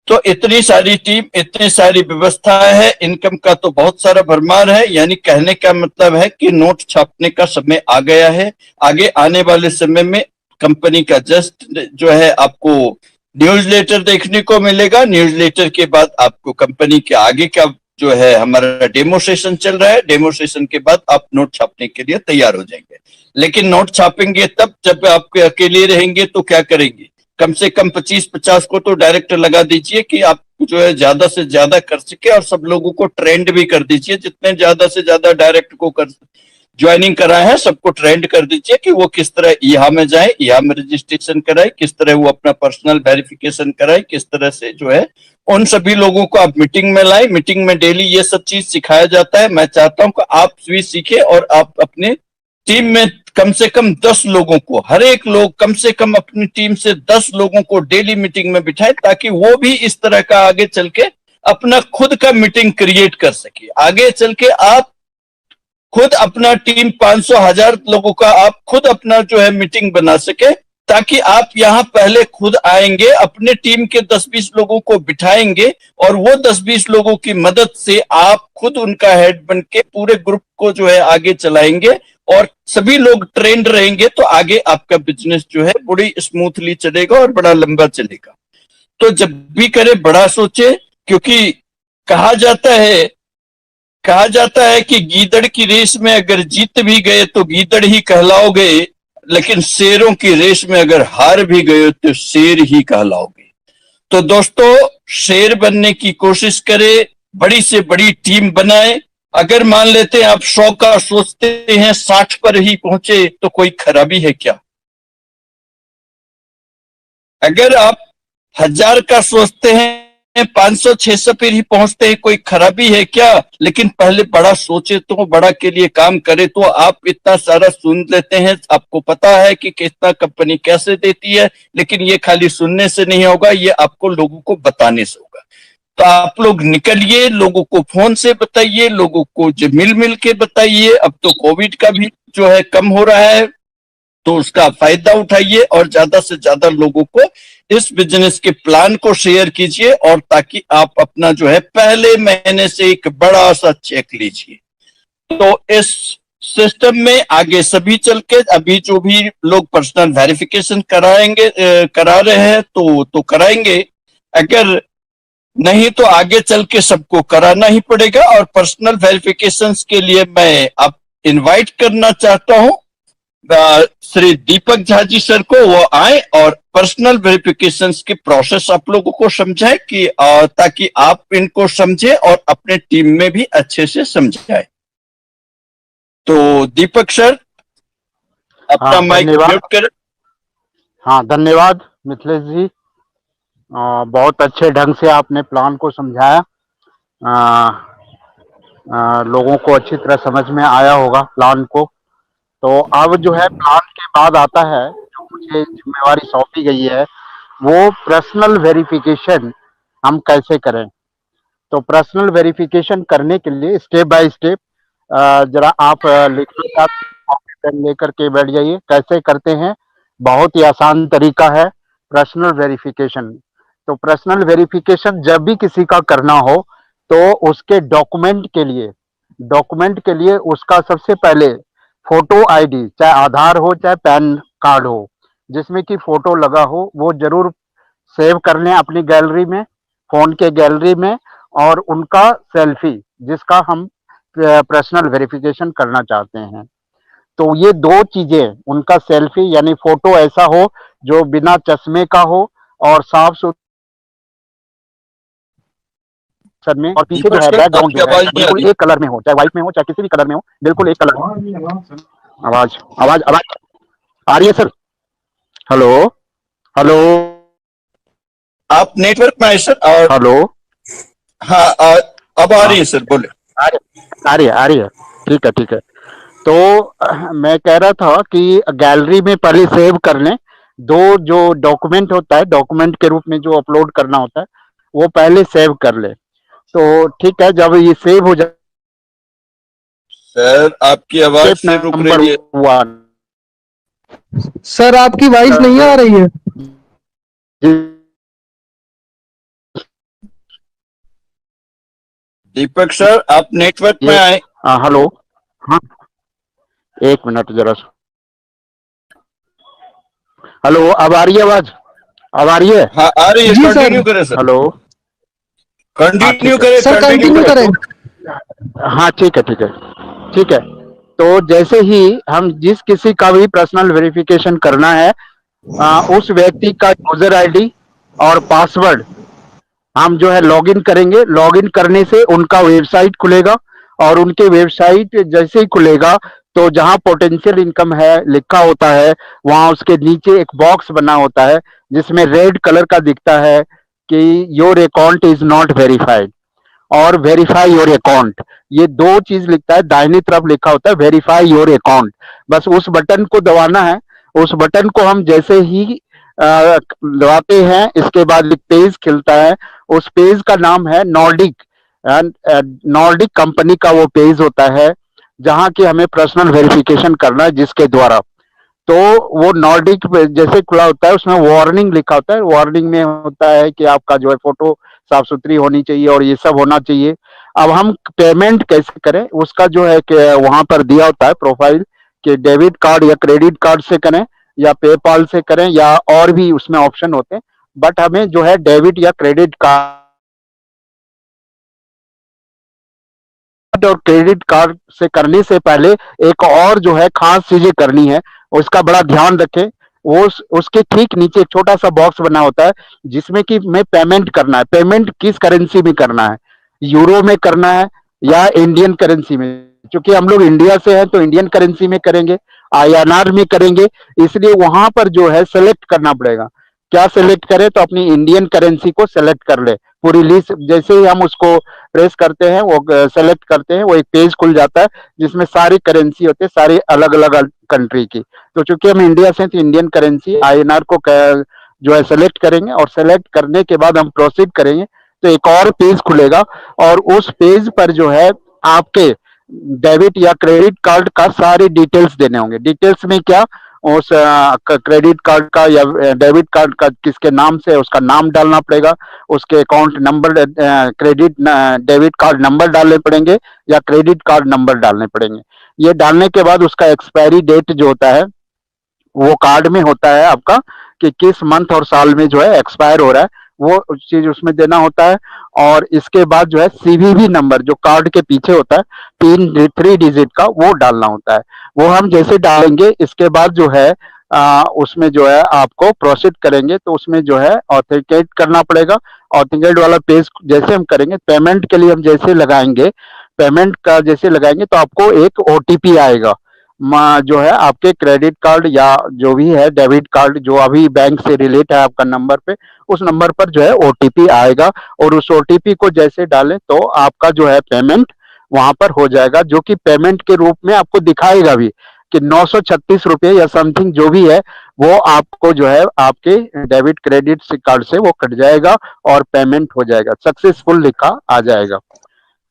तो इतनी सारी टीम, इतनी सारी व्यवस्था है, इनकम का तो बहुत सारा भरमार है। यानी कहने का मतलब है कि नोट छापने का समय आ गया है। आगे आने वाले समय में कंपनी का जस्ट जो है आपको न्यूज़लेटर देखने को मिलेगा। न्यूज़लेटर के बाद आपको कंपनी के आगे का जो है हमारा डेमो सेशन चल रहा है। डेमो सेशन के बाद आप नोट छापने के लिए तैयार हो जाएंगे। लेकिन नोट छापेंगे तब जब आप अकेले रहेंगे तो क्या करेंगे? कम से कम 25-50 को तो डायरेक्ट लगा दीजिए कि आप जो है ज्यादा से ज्यादा कर सके, और सब लोगों को ट्रेंड भी कर दीजिए। जितने ज्यादा से ज्यादा डायरेक्ट को कर ज्वाइनिंग कराए हैं सबको ट्रेंड कर दीजिए कि वो किस तरह यहाँ में जाए, यहाँ में रजिस्ट्रेशन कराए, किस तरह वो अपना पर्सनल वेरिफिकेशन कराए, किस तरह से जो है उन सभी लोगों को आप मीटिंग में लाए। मीटिंग में डेली ये सब चीज सिखाया जाता है। मैं चाहता हूं कि आप भी सीखे और आप अपने टीम में कम से कम 10 लोगों को, हर एक लोग कम से कम अपनी टीम से 10 लोगों को डेली मीटिंग में बिठाए, ताकि वो भी इस तरह का आगे चल के अपना खुद का मीटिंग क्रिएट कर सके। आगे चल के आप खुद अपना टीम 500-1000 लोगों का आप खुद अपना जो है मीटिंग बना सके, ताकि आप यहाँ पहले खुद आएंगे, अपने टीम के 10-20 लोगों को बिठाएंगे, और वो 10-20 लोगों की मदद से आप खुद उनका हेड बन के पूरे ग्रुप को जो है आगे चलाएंगे, और सभी लोग ट्रेंड रहेंगे। तो आगे आपका बिजनेस जो है बड़ी स्मूथली चलेगा और बड़ा लंबा चलेगा। तो जब भी करे बड़ा सोचे, क्योंकि कहा जाता है कि गीदड़ की रेस में अगर जीत भी गए तो गीदड़ ही कहलाओगे, लेकिन शेरों की रेस में अगर हार भी गए तो शेर ही कहलाओगे। तो दोस्तों, शेर बनने की कोशिश करें, बड़ी से बड़ी टीम बनाए। अगर मान लेते हैं आप 100 का सोचते हैं, 60 पर ही पहुंचे तो कोई खराबी है क्या? अगर आप 1000 का सोचते हैं, 500-600 पर ही पहुंचते हैं, कोई खराबी है क्या? लेकिन पहले बड़ा सोचे तो, बड़ा के लिए काम करे तो। आप इतना सारा सुन लेते हैं, आपको पता है कि कितना कंपनी कैसे देती है, लेकिन ये खाली सुनने से नहीं होगा, ये आपको लोगों को बताने से होगा। तो आप लोग निकलिए, लोगों को फोन से बताइए, लोगों को जो मिल मिल के बताइए। अब तो कोविड का भी जो है कम हो रहा है, तो उसका फायदा उठाइए और ज्यादा से ज्यादा लोगों को इस बिजनेस के प्लान को शेयर कीजिए, और ताकि आप अपना जो है पहले महीने से एक बड़ा सा चेक लीजिए। तो इस सिस्टम में आगे सभी चल के, अभी जो भी लोग पर्सनल वेरिफिकेशन करा रहे हैं तो कराएंगे। अगर नहीं तो आगे चल के सबको कराना ही पड़ेगा। और पर्सनल वेरिफिकेशन के लिए मैं आप इनवाइट करना चाहता हूं श्री दीपक झा जी सर को। वो आए और पर्सनल वेरिफिकेशंस की प्रोसेस आप लोगों को समझाए, कि ताकि आप इनको समझे और अपने टीम में भी अच्छे से समझाए। तो दीपक सर, अपना माइक म्यूट करें। हाँ, धन्यवाद मिथिलेश जी। बहुत अच्छे ढंग से आपने प्लान को समझाया। लोगों को अच्छी तरह समझ में आया होगा प्लान को। तो अब जो है प्लान के बाद आता है, जो मुझे जिम्मेवारी सौंपी गई है, वो पर्सनल वेरिफिकेशन हम कैसे करें। तो पर्सनल वेरिफिकेशन करने के लिए स्टेप बाय स्टेप जरा आप लिखने का कॉपी पेन लेकर के बैठ जाइए। कैसे करते हैं, बहुत ही आसान तरीका है पर्सनल वेरिफिकेशन। तो पर्सनल वेरिफिकेशन जब भी किसी का करना हो, तो उसके डॉक्यूमेंट के लिए उसका सबसे पहले फोटो आईडी, चाहे आधार हो चाहे पैन कार्ड हो, जिसमें कि फोटो लगा हो, वो जरूर सेव कर लें अपनी गैलरी में, फोन के गैलरी में। और उनका सेल्फी, जिसका हम पर्सनल वेरिफिकेशन करना चाहते हैं, तो ये दो चीजें, उनका सेल्फी यानी फोटो ऐसा हो जो बिना चश्मे का हो और साफ सुथरा में, और पीछे जो है बैकग्राउंड जो है बिल्कुल एक कलर में हो, चाहे व्हाइट में हो चाहे किसी भी कलर में हो, बिल्कुल एक कलर में। आवाज आवाज आवाज आ रही है सर? हेलो हेलो, आप नेटवर्क में आए सर? और हेलो, हाँ, अब आ रही है सर, बोले। आ रही है। ठीक है। तो मैं कह रहा था कि गैलरी में पहले सेव कर लें। दो जो डॉक्यूमेंट होता है, डॉक्यूमेंट के रूप में जो अपलोड करना होता है, वो पहले सेव कर ले। तो ठीक है, जब ये सेव हो जाए, सर आपकी आवाज से रुक रही है। सर आपकी वॉइस नहीं आ रही है। दीपक सर, आप नेटवर्क में ये आए। हेलो। हाँ, एक मिनट जरा सा। हेलो, अब आ रही है आवाज? अब आ रही है? हाँ, आ रही है, जी सर। कंटिन्यू करें सर। हेलो। हाँ कंटिन्यू ठीक है। करें, सर कंटिन्यू कंटिन्यू करें। करें। हाँ ठीक है, ठीक है, ठीक है। तो जैसे ही हम जिस किसी का भी पर्सनल वेरिफिकेशन करना है, उस व्यक्ति का यूजर आईडी और पासवर्ड हम जो है लॉगिन करेंगे। लॉगिन करने से उनका वेबसाइट खुलेगा, और उनके वेबसाइट जैसे ही खुलेगा तो जहां पोटेंशियल इनकम है लिखा होता है, वहां उसके नीचे एक बॉक्स बना होता है जिसमें रेड कलर का दिखता है कि your account is not verified और वेरीफाई योर अकाउंट। ये दो चीज लिखता है, दाहिनी तरफ लिखा होता है वेरीफाई योर अकाउंट। बस उस बटन को दबाना है। उस बटन को हम जैसे ही दबाते हैं, इसके बाद एक पेज खिलता है। उस पेज का नाम है नॉर्डिक। नॉर्डिक कंपनी का वो पेज होता है जहां की हमें पर्सनल वेरिफिकेशन करना है, जिसके द्वारा तो वो नॉर्डिक जैसे खुला होता है, उसमें वार्निंग लिखा होता है। वार्निंग में होता है कि आपका जो है फोटो साफ सुथरी होनी चाहिए और ये सब होना चाहिए। अब हम पेमेंट कैसे करें उसका जो है कि वहां पर दिया होता है प्रोफाइल कि डेबिट कार्ड या क्रेडिट कार्ड से करें या पेपाल से करें, या और भी उसमें ऑप्शन होते हैं। बट हमें जो है डेबिट या क्रेडिट कार्ड और क्रेडिट कार्ड से करने से पहले एक और जो है खास चीजें करनी है, उसका बड़ा ध्यान रखें। वो उसके ठीक नीचे एक छोटा सा बॉक्स बना होता है जिसमें कि मैं पेमेंट करना है। पेमेंट किस करेंसी में करना है, यूरो में करना है या इंडियन करेंसी में? क्योंकि हम लोग इंडिया से हैं तो इंडियन करेंसी में करेंगे, आईएनआर में करेंगे। इसलिए वहां पर जो है सेलेक्ट करना पड़ेगा। क्या सेलेक्ट करें? तो अपनी इंडियन करेंसी को सेलेक्ट कर ले। पूरी लिस्ट जैसे ही हम उसको प्रेस करते हैं, वो सेलेक्ट करते हैं, वो एक पेज खुल जाता है जिसमें सारी करेंसी होते हैं, सारी अलग अलग कंट्री की। तो चूंकि हम इंडिया से हैं तो इंडियन करेंसी आईएनआर को जो है सेलेक्ट करेंगे, और सेलेक्ट करने के बाद हम प्रोसीड करेंगे तो एक और पेज खुलेगा। और उस पेज पर जो है आपके डेबिट या क्रेडिट कार्ड का सारी डिटेल्स देने होंगे। डिटेल्स में क्या, उस क्रेडिट कार्ड का या डेबिट कार्ड का किसके नाम से है उसका नाम डालना पड़ेगा, उसके account number, credit debit card number डालने पड़ेंगे या क्रेडिट कार्ड नंबर डालने पड़ेंगे। ये डालने के बाद उसका एक्सपायरी डेट जो होता है वो कार्ड में होता है आपका कि किस मंथ और साल में जो है एक्सपायर हो रहा है, वो चीज उसमें देना होता है। और इसके बाद जो है सीवीवी नंबर जो कार्ड के पीछे होता है, 3 डिजिट का, वो डालना होता है। वो हम जैसे डालेंगे इसके बाद जो है उसमें जो है आपको प्रोसीड करेंगे तो उसमें जो है ऑथेंटिकेट करना पड़ेगा। ऑथेंटिकेट वाला पेज जैसे हम करेंगे, पेमेंट के लिए हम जैसे लगाएंगे, पेमेंट का जैसे लगाएंगे तो आपको एक ओटीपी आएगा। जो है आपके क्रेडिट कार्ड या जो भी है डेबिट कार्ड जो अभी बैंक से रिलेट है आपका नंबर पे, उस नंबर पर जो है ओटीपी आएगा। और उस ओटीपी को जैसे डालें तो आपका जो है पेमेंट वहां पर हो जाएगा, जो कि पेमेंट के रूप में आपको दिखाएगा भी कि 936 रुपये या समथिंग जो भी है वो आपको जो है आपके डेबिट क्रेडिट कार्ड से वो कट जाएगा और पेमेंट हो जाएगा, सक्सेसफुल लिखा आ जाएगा।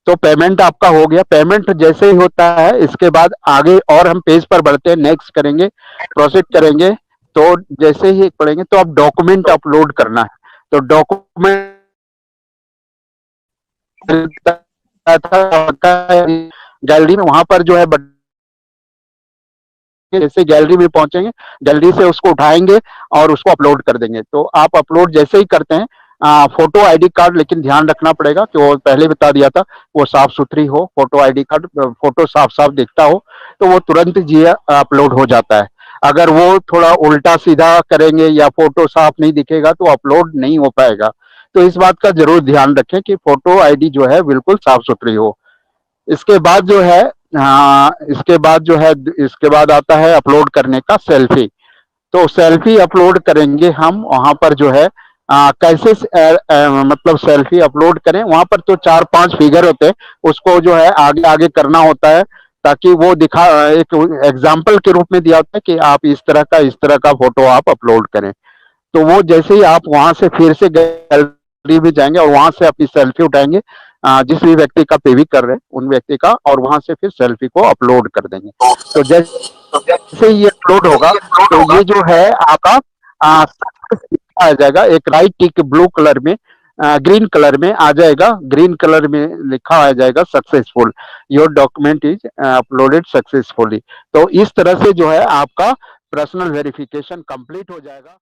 तो पेमेंट आपका हो गया। पेमेंट जैसे ही होता है इसके बाद आगे और हम पेज पर बढ़ते हैं, नेक्स्ट करेंगे, प्रोसीड करेंगे। तो जैसे ही पढ़ेंगे तो अब डॉक्यूमेंट अपलोड करना है। तो डॉक्यूमेंट गैलरी में वहां पर जो है जैसे गैलरी में पहुंचेंगे, गैलरी से उसको उठाएंगे और उसको अपलोड कर देंगे। तो आप अपलोड जैसे ही करते हैं, फोटो आईडी कार्ड, लेकिन ध्यान रखना पड़ेगा कि वो पहले बता दिया था वो साफ सुथरी हो, फोटो आईडी कार्ड फोटो साफ साफ दिखता हो तो वो तुरंत जी अपलोड हो जाता है। अगर वो थोड़ा उल्टा सीधा करेंगे या फोटो साफ नहीं दिखेगा तो अपलोड नहीं हो पाएगा। तो इस बात का जरूर ध्यान रखें कि फोटो आईडी जो है बिल्कुल साफ सुथरी हो। इसके बाद जो है इसके बाद जो है इसके बाद आता है अपलोड करने का सेल्फी। तो सेल्फी अपलोड करेंगे हम वहां पर जो है कैसे मतलब सेल्फी अपलोड करें। वहां पर तो 4-5 फिगर होते हैं, उसको जो है आगे आगे करना होता है ताकि वो दिखा एक एग्जाम्पल के रूप में दिया होता है कि आप इस तरह का फोटो आप अपलोड करें। तो वो जैसे ही आप वहां से फिर से गैलरी में जाएंगे और वहां से अपनी सेल्फी उठाएंगे, जिस भी व्यक्ति का पेवी कर रहे हैं उन व्यक्ति का, और वहां से फिर सेल्फी को अपलोड कर देंगे। तो जैसे ये अपलोड होगा तो ये जो है आपका आ जाएगा एक राइट टिक ब्लू कलर में, ग्रीन कलर में आ जाएगा, ग्रीन कलर में लिखा आ जाएगा successful, your document is uploaded successfully. तो इस तरह से जो है आपका पर्सनल वेरिफिकेशन कंप्लीट हो जाएगा।